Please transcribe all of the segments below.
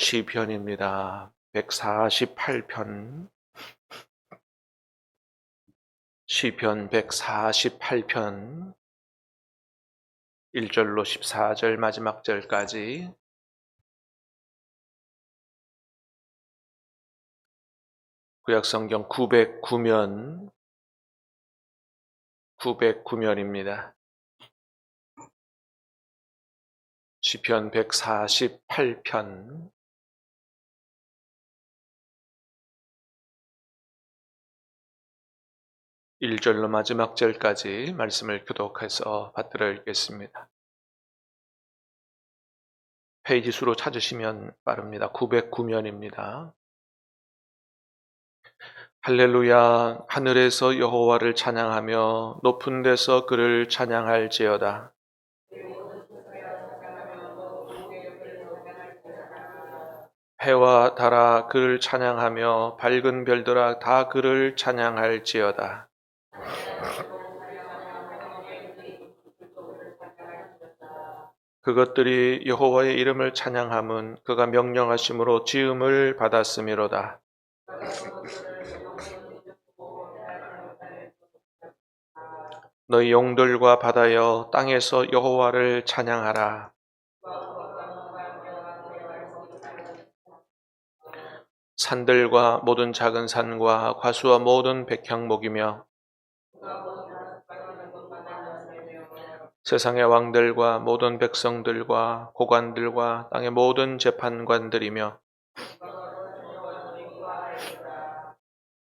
시편입니다. 148편. 시편 148편 1절로 14절 마지막 절까지. 구약성경 909면입니다. 시편 148편 1절로 마지막 절까지 말씀을 교독해서 받들어 읽겠습니다. 페이지 수로 찾으시면 빠릅니다. 909면입니다. 할렐루야. 하늘에서 여호와를 찬양하며 높은 데서 그를 찬양할지어다. 해와 달아 그를 찬양하며 밝은 별들아 다 그를 찬양할지어다. 그것들이 여호와의 이름을 찬양함은 그가 명령하심으로 지음을 받았음이로다. 너희 용들과 바다여 땅에서 여호와를 찬양하라. 산들과 모든 작은 산과 과수와 모든 백향목이며 세상의 왕들과 모든 백성들과 고관들과 땅의 모든 재판관들이며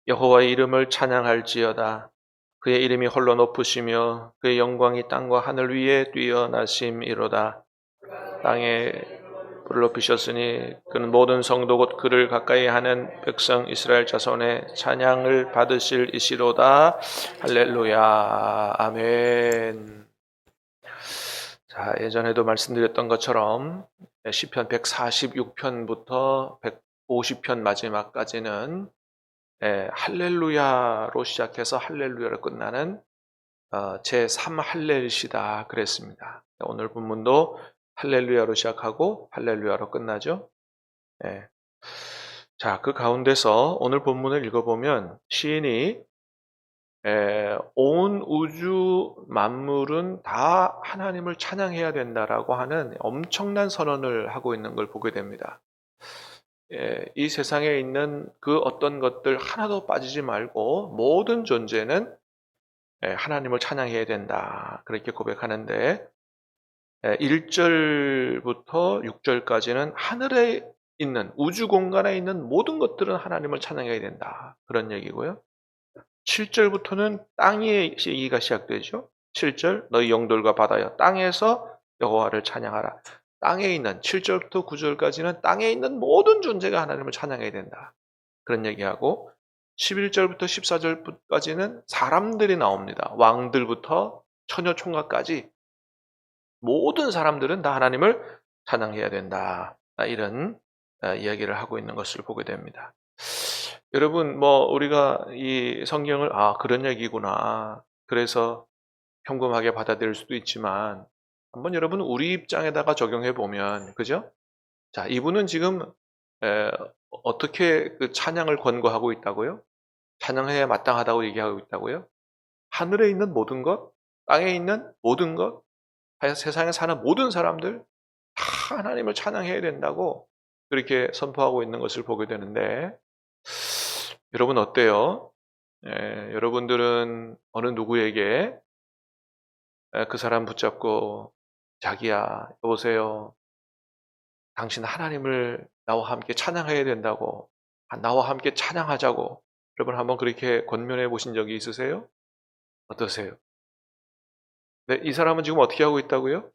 여호와의 이름을 찬양할지어다. 그의 이름이 홀로 높으시며 그의 영광이 땅과 하늘 위에 뛰어나심이로다. 땅에 불을 높이셨으니 그는 모든 성도 곧 그를 가까이 하는 백성 이스라엘 자손의 찬양을 받으실 이시로다. 할렐루야. 아멘. 자, 예전에도 말씀드렸던 것처럼 시편 146편부터 150편 마지막까지는 할렐루야로 시작해서 할렐루야로 끝나는 제3할렐시다 그랬습니다. 오늘 본문도 할렐루야로 시작하고 할렐루야로 끝나죠. 자, 그 가운데서 오늘 본문을 읽어보면 시인이 온 우주 만물은 다 하나님을 찬양해야 된다라고 하는 엄청난 선언을 하고 있는 걸 보게 됩니다. 이 세상에 있는 그 어떤 것들 하나도 빠지지 말고 모든 존재는 하나님을 찬양해야 된다. 그렇게 고백하는데 1절부터 6절까지는 하늘에 있는 우주 공간에 있는 모든 것들은 하나님을 찬양해야 된다. 그런 얘기고요. 7절부터는 땅의 얘기가 시작되죠. 7절 너희 영들과 바다여 땅에서 여호와를 찬양하라. 땅에 있는 7절부터 9절까지는 땅에 있는 모든 존재가 하나님을 찬양해야 된다. 그런 얘기하고 11절부터 14절까지는 사람들이 나옵니다. 왕들부터 처녀 총각까지 모든 사람들은 다 하나님을 찬양해야 된다. 이런 이야기를 하고 있는 것을 보게 됩니다. 여러분, 우리가 이 성경을 그런 얘기구나. 그래서 평범하게 받아들일 수도 있지만 한번 여러분 우리 입장에다가 적용해 보면, 그죠? 자, 이분은 지금 어떻게 그 찬양을 권고하고 있다고요? 찬양해야 마땅하다고 얘기하고 있다고요? 하늘에 있는 모든 것, 땅에 있는 모든 것, 세상에 사는 모든 사람들 다 하나님을 찬양해야 된다고 그렇게 선포하고 있는 것을 보게 되는데, 여러분 어때요? 여러분들은 어느 누구에게 그 사람 붙잡고 자기야, 여보세요. 당신 하나님을 나와 함께 찬양해야 된다고, 나와 함께 찬양하자고 여러분 한번 그렇게 권면해 보신 적이 있으세요? 어떠세요? 네, 이 사람은 지금 어떻게 하고 있다고요?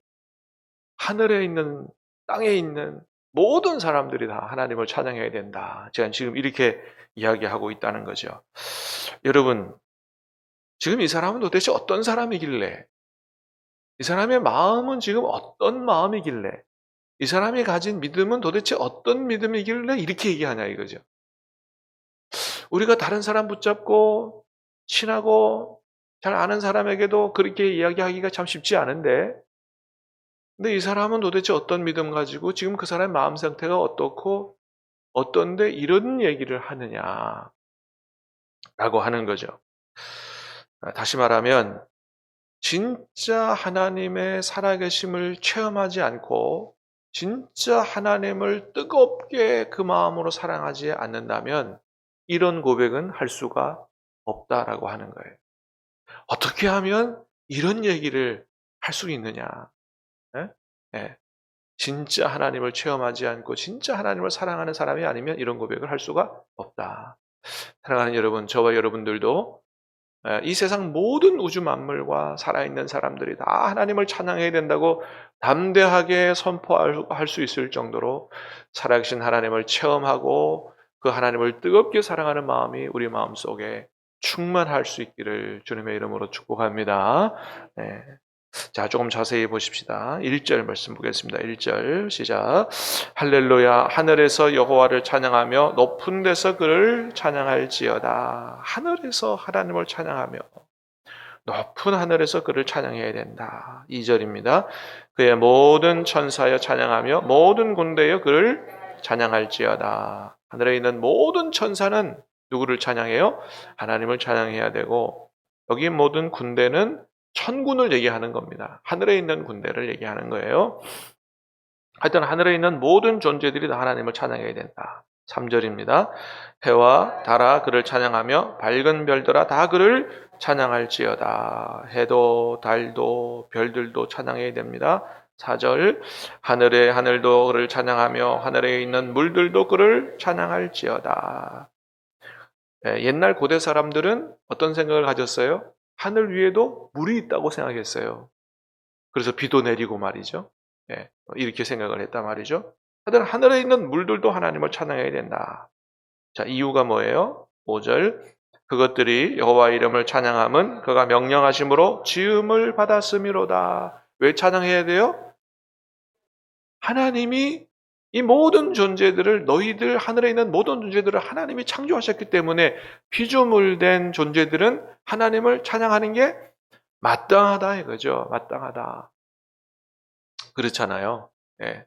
하늘에 있는, 땅에 있는 모든 사람들이 다 하나님을 찬양해야 된다. 제가 지금 이렇게 이야기하고 있다는 거죠. 여러분, 지금 이 사람은 도대체 어떤 사람이길래, 이 사람의 마음은 지금 어떤 마음이길래, 이 사람이 가진 믿음은 도대체 어떤 믿음이길래 이렇게 얘기하냐 이거죠. 우리가 다른 사람 붙잡고 친하고 잘 아는 사람에게도 그렇게 이야기하기가 참 쉽지 않은데 근데 이 사람은 도대체 어떤 믿음 가지고 지금 그 사람의 마음 상태가 어떻고 어떤데 이런 얘기를 하느냐라고 하는 거죠. 다시 말하면 진짜 하나님의 살아계심을 체험하지 않고 진짜 하나님을 뜨겁게 그 마음으로 사랑하지 않는다면 이런 고백은 할 수가 없다라고 하는 거예요. 어떻게 하면 이런 얘기를 할 수 있느냐? 예? 예. 진짜 하나님을 체험하지 않고 진짜 하나님을 사랑하는 사람이 아니면 이런 고백을 할 수가 없다. 사랑하는 여러분, 저와 여러분들도 이 세상 모든 우주 만물과 살아있는 사람들이 다 하나님을 찬양해야 된다고 담대하게 선포할 수 있을 정도로 살아계신 하나님을 체험하고 그 하나님을 뜨겁게 사랑하는 마음이 우리 마음속에 충만할 수 있기를 주님의 이름으로 축복합니다. 네. 자, 조금 자세히 보십시다. 1절 말씀 보겠습니다. 1절 시작. 할렐루야, 하늘에서 여호와를 찬양하며 높은 데서 그를 찬양할지어다. 하늘에서 하나님을 찬양하며 높은 하늘에서 그를 찬양해야 된다. 2절입니다. 그의 모든 천사여 찬양하며 모든 군대여 그를 찬양할지어다. 하늘에 있는 모든 천사는 누구를 찬양해요? 하나님을 찬양해야 되고, 여기 모든 군대는 천군을 얘기하는 겁니다. 하늘에 있는 군대를 얘기하는 거예요. 하여튼 하늘에 있는 모든 존재들이 다 하나님을 찬양해야 된다. 3절입니다. 해와 달아 그를 찬양하며 밝은 별들아 다 그를 찬양할지어다. 해도 달도 별들도 찬양해야 됩니다. 4절 하늘의 하늘도 그를 찬양하며 하늘에 있는 물들도 그를 찬양할지어다. 옛날 고대 사람들은 어떤 생각을 가졌어요? 하늘 위에도 물이 있다고 생각했어요. 그래서 비도 내리고 말이죠. 이렇게 생각을 했단 말이죠. 하여튼 하늘에 있는 물들도 하나님을 찬양해야 된다. 자, 이유가 뭐예요? 5절 그것들이 여호와 이름을 찬양함은 그가 명령하심으로 지음을 받았음이로다. 왜 찬양해야 돼요? 하나님이 이 모든 존재들을 너희들 하늘에 있는 모든 존재들을 하나님이 창조하셨기 때문에 피조물된 존재들은 하나님을 찬양하는 게 마땅하다 이거죠. 마땅하다. 그렇잖아요. 네.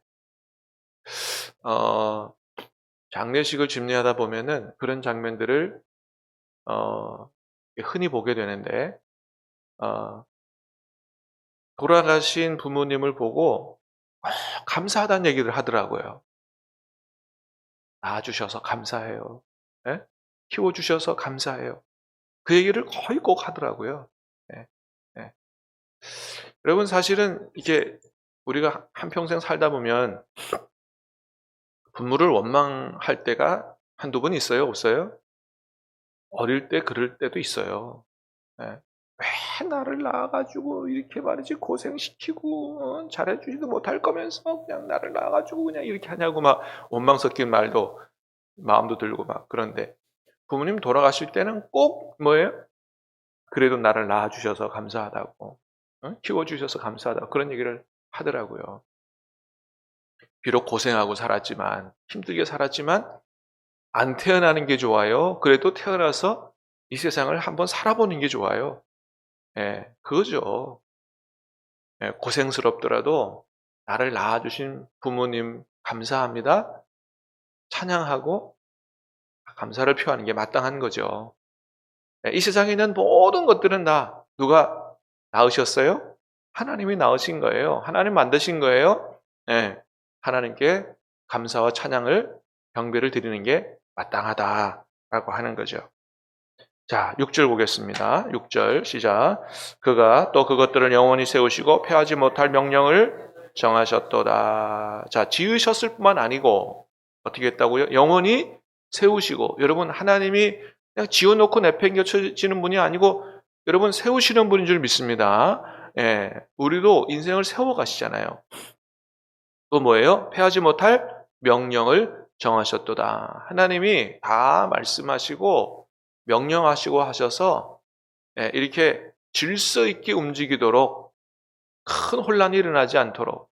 장례식을 집례하다 보면은 그런 장면들을 흔히 보게 되는데 돌아가신 부모님을 보고 감사하다는 얘기를 하더라고요. 낳아주셔서 감사해요. 네? 키워주셔서 감사해요. 그 얘기를 거의 꼭 하더라고요. 네. 네. 여러분 사실은 이게 우리가 한평생 살다 보면 부모를 원망할 때가 한두 번 있어요? 없어요? 어릴 때 그럴 때도 있어요. 네. 왜 나를 낳아가지고 이렇게 말이지 고생시키고 잘해주지도 못할 거면서 그냥 나를 낳아가지고 그냥 이렇게 하냐고 막 원망 섞인 말도 마음도 들고 막 그런데 부모님 돌아가실 때는 꼭 뭐예요? 그래도 나를 낳아주셔서 감사하다고 키워주셔서 감사하다고 그런 얘기를 하더라고요. 비록 고생하고 살았지만 힘들게 살았지만 안 태어나는 게 좋아요? 그래도 태어나서 이 세상을 한번 살아보는 게 좋아요. 그거죠. 고생스럽더라도 나를 낳아주신 부모님 감사합니다. 찬양하고 감사를 표하는 게 마땅한 거죠. 이 세상에 있는 모든 것들은 다 누가 낳으셨어요? 하나님이 낳으신 거예요. 하나님 만드신 거예요. 하나님께 감사와 찬양을 경배를 드리는 게 마땅하다라고 하는 거죠. 자, 6절 보겠습니다. 6절 시작. 그가 또 그것들을 영원히 세우시고 패하지 못할 명령을 정하셨도다. 자, 지으셨을 뿐만 아니고 어떻게 했다고요? 영원히 세우시고. 여러분 하나님이 그냥 지어놓고 내팽겨치는 분이 아니고 여러분 세우시는 분인 줄 믿습니다. 우리도 인생을 세워가시잖아요. 또 뭐예요? 패하지 못할 명령을 정하셨도다. 하나님이 다 말씀하시고 명령하시고 하셔서 이렇게 질서 있게 움직이도록 큰 혼란이 일어나지 않도록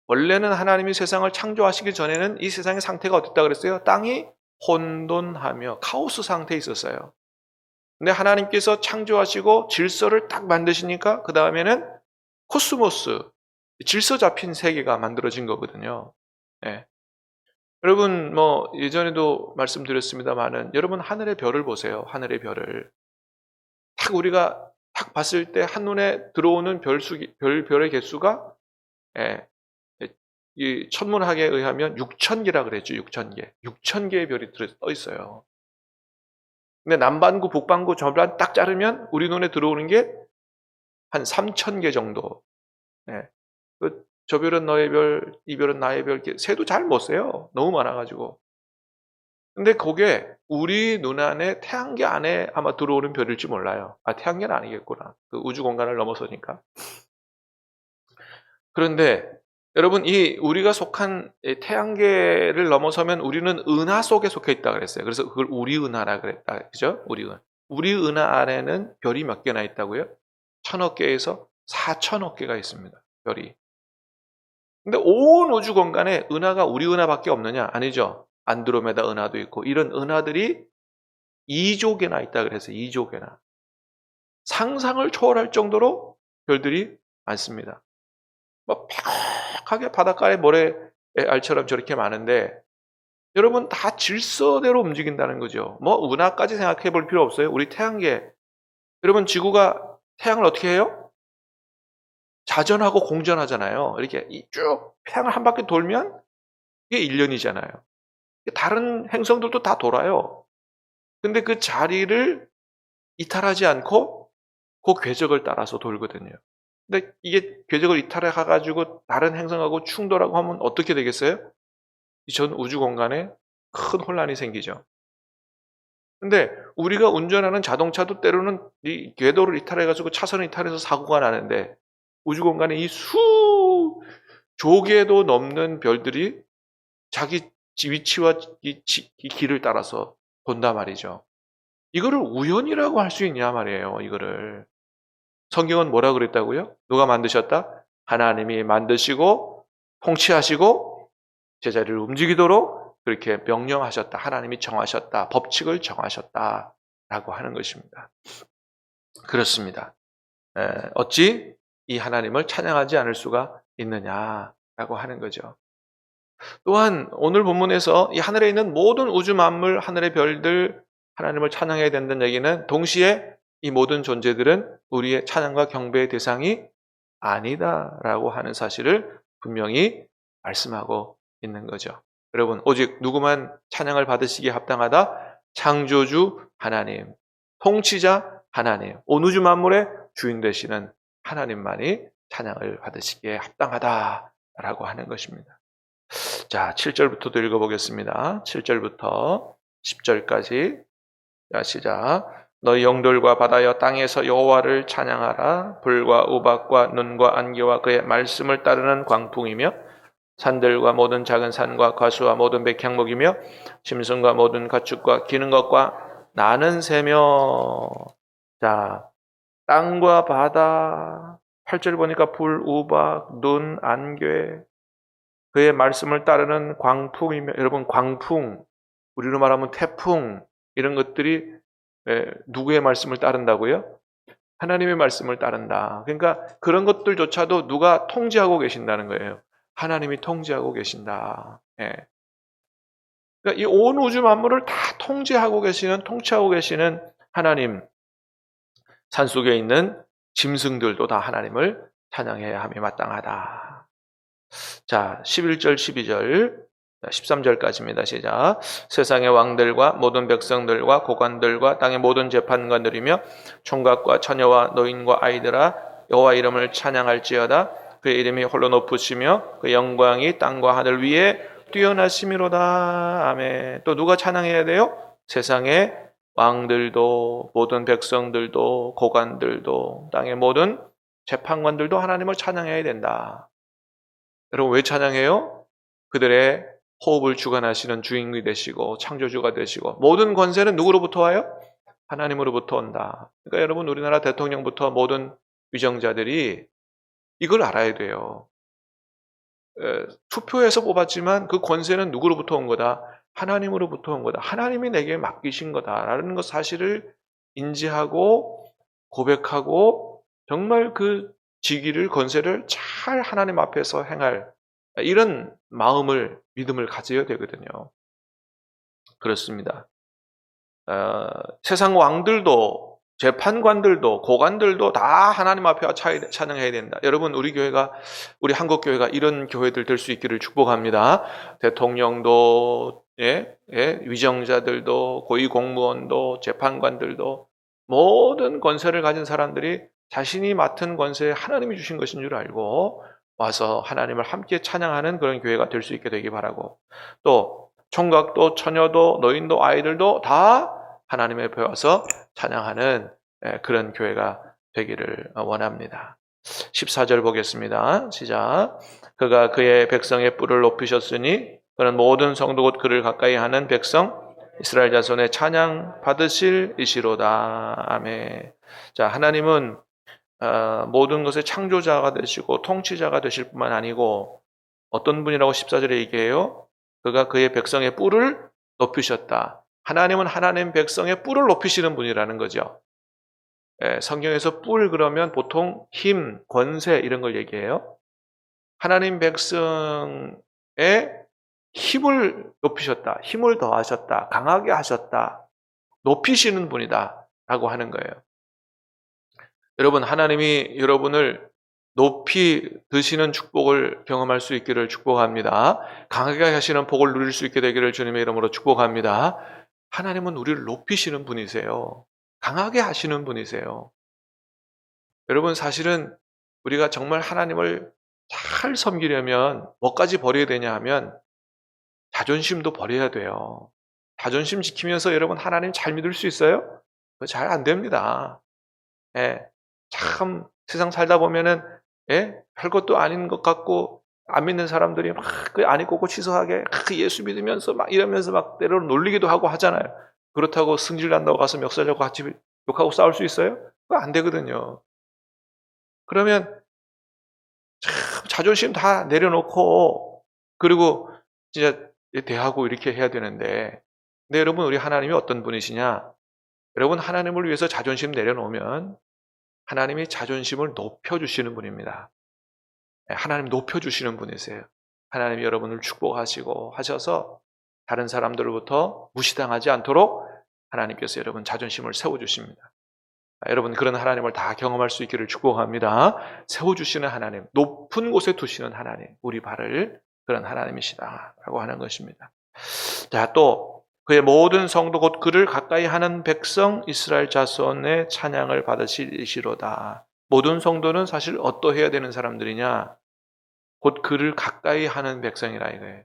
원래는 하나님이 세상을 창조하시기 전에는 이 세상의 상태가 어땠다 그랬어요? 땅이 혼돈하며 카오스 상태에 있었어요. 근데 하나님께서 창조하시고 질서를 딱 만드시니까 그 다음에는 코스모스 질서 잡힌 세계가 만들어진 거거든요. 예. 여러분 예전에도 말씀드렸습니다마는 여러분 하늘의 별을 보세요. 하늘의 별을. 딱 우리가 딱 봤을 때 한눈에 들어오는 별의 개수가 예, 이 천문학에 의하면 6,000개라 그랬죠. 6,000개. 6,000개의 별이 떠 있어요. 근데 남반구, 북반구 절반 딱 자르면 우리 눈에 들어오는 게 한 3,000개 정도. 예. 저 별은 너의 별, 이 별은 나의 별, 이렇게 세도 잘 못 세요. 너무 많아가지고. 근데 그게 우리 눈 안에 태양계 안에 아마 들어오는 별일지 몰라요. 아, 태양계는 아니겠구나. 그 우주 공간을 넘어서니까. 그런데 여러분, 우리가 속한 태양계를 넘어서면 우리는 은하 속에 속해 있다 그랬어요. 그래서 그걸 우리 은하라 그랬다. 그죠? 우리 은하. 우리 은하 안에는 별이 몇 개나 있다고요? 1,000억 개에서 4,000억 개가 있습니다. 별이. 근데 온 우주 공간에 은하가 우리 은하밖에 없느냐? 아니죠. 안드로메다 은하도 있고 이런 은하들이 2조 개나 있다 그래서 2조 개나. 상상을 초월할 정도로 별들이 많습니다. 빽하게 바닷가에 모래알처럼 저렇게 많은데 여러분 다 질서대로 움직인다는 거죠. 은하까지 생각해 볼 필요 없어요. 우리 태양계. 여러분 지구가 태양을 어떻게 해요? 자전하고 공전하잖아요. 이렇게 쭉 태양을 한 바퀴 돌면 이게 1년이잖아요. 다른 행성들도 다 돌아요. 근데 그 자리를 이탈하지 않고 그 궤적을 따라서 돌거든요. 근데 이게 궤적을 이탈해가지고 다른 행성하고 충돌하고 하면 어떻게 되겠어요? 전 우주 공간에 큰 혼란이 생기죠. 근데 우리가 운전하는 자동차도 때로는 이 궤도를 이탈해가지고 차선을 이탈해서 사고가 나는데 우주 공간에 이 수조개도 넘는 별들이 자기 위치와 이 길을 따라서 본단 말이죠. 이거를 우연이라고 할 수 있냐 말이에요. 이거를. 성경은 뭐라 그랬다고요? 누가 만드셨다? 하나님이 만드시고 통치하시고 제자리를 움직이도록 그렇게 명령하셨다. 하나님이 정하셨다. 법칙을 정하셨다. 라고 하는 것입니다. 그렇습니다. 어찌 이 하나님을 찬양하지 않을 수가 있느냐라고 하는 거죠. 또한 오늘 본문에서 이 하늘에 있는 모든 우주 만물, 하늘의 별들 하나님을 찬양해야 된다는 얘기는 동시에 이 모든 존재들은 우리의 찬양과 경배의 대상이 아니다라고 하는 사실을 분명히 말씀하고 있는 거죠. 여러분, 오직 누구만 찬양을 받으시기에 합당하다? 창조주 하나님, 통치자 하나님, 온 우주 만물의 주인 되시는 하나님만이 찬양을 받으시기에 합당하다라고 하는 것입니다. 자, 7절부터도 읽어보겠습니다. 7절부터 10절까지. 자, 시작. 너희 영들과 바다여 땅에서 여호와를 찬양하라. 불과 우박과 눈과 안개와 그의 말씀을 따르는 광풍이며 산들과 모든 작은 산과 가수와 모든 백향목이며 짐승과 모든 가축과 기는 것과 나는 새며. 자, 땅과 바다. 8절 보니까 불, 우박, 눈, 안개, 그의 말씀을 따르는 광풍이며, 여러분 광풍, 우리로 말하면 태풍, 이런 것들이 누구의 말씀을 따른다고요? 하나님의 말씀을 따른다. 그러니까 그런 것들조차도 누가 통제하고 계신다는 거예요. 하나님이 통제하고 계신다. 그러니까 이 온 우주 만물을 다 통제하고 계시는, 통치하고 계시는 하나님, 산속에 있는 짐승들도 다 하나님을 찬양해야 함이 마땅하다. 자, 11절, 12절, 13절까지입니다. 시작. 세상의 왕들과 모든 백성들과 고관들과 땅의 모든 재판관들이며 총각과 처녀와 노인과 아이들아 여호와 이름을 찬양할지어다. 그의 이름이 홀로 높으시며 그 영광이 땅과 하늘 위에 뛰어나심이로다. 아멘. 또 누가 찬양해야 돼요? 세상의 왕들도 모든 백성들도 고관들도 땅의 모든 재판관들도 하나님을 찬양해야 된다. 여러분 왜 찬양해요? 그들의 호흡을 주관하시는 주인이 되시고 창조주가 되시고 모든 권세는 누구로부터 와요? 하나님으로부터 온다. 그러니까 여러분 우리나라 대통령부터 모든 위정자들이 이걸 알아야 돼요. 투표해서 뽑았지만 그 권세는 누구로부터 온 거다? 하나님으로부터 온 거다. 하나님이 내게 맡기신 거다라는 것 사실을 인지하고 고백하고 정말 그 지기를 건세를 잘 하나님 앞에서 행할 이런 마음을 믿음을 가져야 되거든요. 그렇습니다. 세상 왕들도 재판관들도 고관들도 다 하나님 앞에 찬양해야 된다. 여러분 우리 한국 교회가 이런 교회들 될 수 있기를 축복합니다. 대통령도 위정자들도 고위공무원도 재판관들도 모든 권세를 가진 사람들이 자신이 맡은 권세에 하나님이 주신 것인 줄 알고 와서 하나님을 함께 찬양하는 그런 교회가 될 수 있게 되기 바라고, 또 총각도 처녀도 노인도 아이들도 다 하나님 앞에 와서 찬양하는 그런 교회가 되기를 원합니다. 14절 보겠습니다. 시작. 그가 그의 백성의 뿔을 높이셨으니 그는 모든 성도 곧 그를 가까이 하는 백성 이스라엘 자손의 찬양 받으실 이시로다. 아멘. 자, 하나님은 모든 것의 창조자가 되시고 통치자가 되실 뿐만 아니고 어떤 분이라고 14절에 얘기해요? 그가 그의 백성의 뿔을 높이셨다. 하나님은 하나님 백성의 뿔을 높이시는 분이라는 거죠. 성경에서 뿔 그러면 보통 힘, 권세 이런 걸 얘기해요. 하나님 백성의 힘을 높이셨다. 힘을 더하셨다. 강하게 하셨다. 높이시는 분이다 라고 하는 거예요. 여러분, 하나님이 여러분을 높이 드시는 축복을 경험할 수 있기를 축복합니다. 강하게 하시는 복을 누릴 수 있게 되기를 주님의 이름으로 축복합니다. 하나님은 우리를 높이시는 분이세요. 강하게 하시는 분이세요. 여러분, 사실은 우리가 정말 하나님을 잘 섬기려면 뭐까지 버려야 되냐 하면 자존심도 버려야 돼요. 자존심 지키면서 여러분 하나님 잘 믿을 수 있어요? 그거 잘 안 됩니다. 참 세상 살다 보면은 별것도 아닌 것 같고 안 믿는 사람들이 막 그 안 입고 치소하게 예수 믿으면서 막 이러면서 막 때로는 놀리기도 하고 하잖아요. 그렇다고 승질 난다고 가서 멱살잡고 같이 욕하고 싸울 수 있어요? 그거 안 되거든요. 그러면 참 자존심 다 내려놓고 그리고 진짜 대하고 이렇게 해야 되는데, 근데 여러분 우리 하나님이 어떤 분이시냐? 여러분 하나님을 위해서 자존심 내려놓으면 하나님이 자존심을 높여주시는 분입니다. 하나님 높여주시는 분이세요. 하나님이 여러분을 축복하시고 하셔서 다른 사람들로부터 무시당하지 않도록 하나님께서 여러분 자존심을 세워주십니다. 여러분 그런 하나님을 다 경험할 수 있기를 축복합니다. 세워주시는 하나님, 높은 곳에 두시는 하나님, 우리 발을 그런 하나님이시다라고 하는 것입니다. 자, 또 그의 모든 성도 곧 그를 가까이 하는 백성 이스라엘 자손의 찬양을 받으시리로다. 모든 성도는 사실 어떠해야 되는 사람들이냐? 곧 그를 가까이 하는 백성이라 이거예요.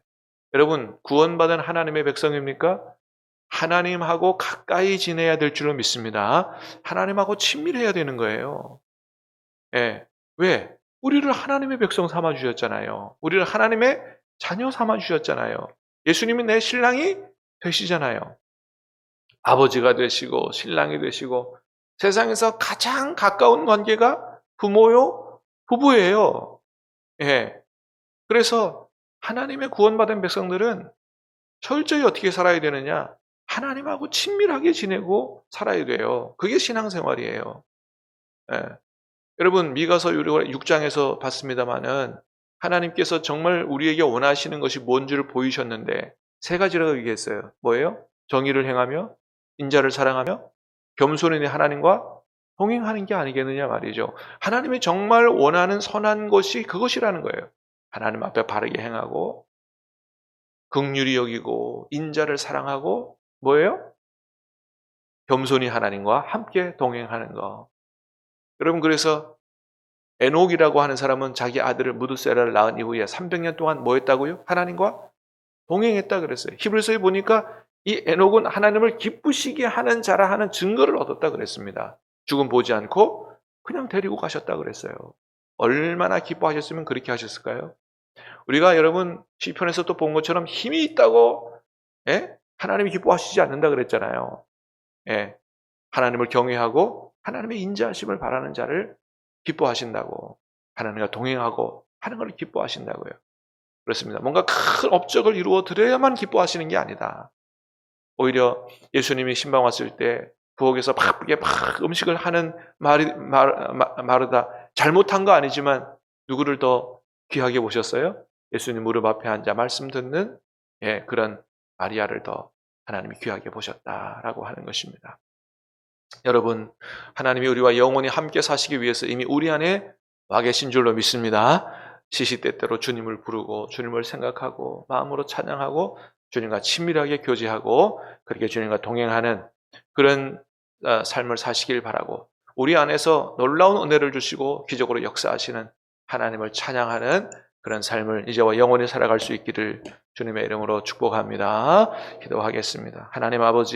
여러분 구원받은 하나님의 백성입니까? 하나님하고 가까이 지내야 될 줄로 믿습니다. 하나님하고 친밀해야 되는 거예요. 왜? 우리를 하나님의 백성 삼아 주셨잖아요. 우리를 하나님의 자녀 삼아 주셨잖아요. 예수님이 내 신랑이 되시잖아요. 아버지가 되시고 신랑이 되시고 세상에서 가장 가까운 관계가 부모요, 부부예요. 그래서 하나님의 구원받은 백성들은 철저히 어떻게 살아야 되느냐? 하나님하고 친밀하게 지내고 살아야 돼요. 그게 신앙생활이에요. 여러분 미가서 6장에서 봤습니다마는 하나님께서 정말 우리에게 원하시는 것이 뭔지를 보이셨는데 세 가지라고 얘기했어요. 뭐예요? 정의를 행하며 인자를 사랑하며 겸손히 하나님과 동행하는 게 아니겠느냐 말이죠. 하나님이 정말 원하는 선한 것이 그것이라는 거예요. 하나님 앞에 바르게 행하고 긍휼히 여기고 인자를 사랑하고 뭐예요? 겸손히 하나님과 함께 동행하는 거. 여러분 그래서 에녹이라고 하는 사람은 자기 아들을 무드세라를 낳은 이후에 300년 동안 뭐 했다고요? 하나님과 동행했다 그랬어요. 히브리서에 보니까 이 에녹은 하나님을 기쁘시게 하는 자라 하는 증거를 얻었다 그랬습니다. 죽음 보지 않고 그냥 데리고 가셨다 그랬어요. 얼마나 기뻐하셨으면 그렇게 하셨을까요? 우리가 여러분 시편에서 또 본 것처럼 힘이 있다고 하나님이 기뻐하시지 않는다 그랬잖아요. 하나님을 경외하고 하나님의 인자하심을 바라는 자를 기뻐하신다고, 하나님과 동행하고 하는 걸 기뻐하신다고요. 그렇습니다. 뭔가 큰 업적을 이루어 드려야만 기뻐하시는 게 아니다. 오히려 예수님이 신방 왔을 때 부엌에서 바쁘게 막 음식을 하는 마르다 잘못한 거 아니지만 누구를 더 귀하게 보셨어요? 예수님 무릎 앞에 앉아 말씀 듣는 그런 마리아를 더 하나님이 귀하게 보셨다라고 하는 것입니다. 여러분, 하나님이 우리와 영원히 함께 사시기 위해서 이미 우리 안에 와 계신 줄로 믿습니다. 시시때때로 주님을 부르고 주님을 생각하고 마음으로 찬양하고 주님과 친밀하게 교제하고 그렇게 주님과 동행하는 그런 삶을 사시길 바라고, 우리 안에서 놀라운 은혜를 주시고 기적으로 역사하시는 하나님을 찬양하는 그런 삶을 이제와 영원히 살아갈 수 있기를 주님의 이름으로 축복합니다. 기도하겠습니다. 하나님 아버지,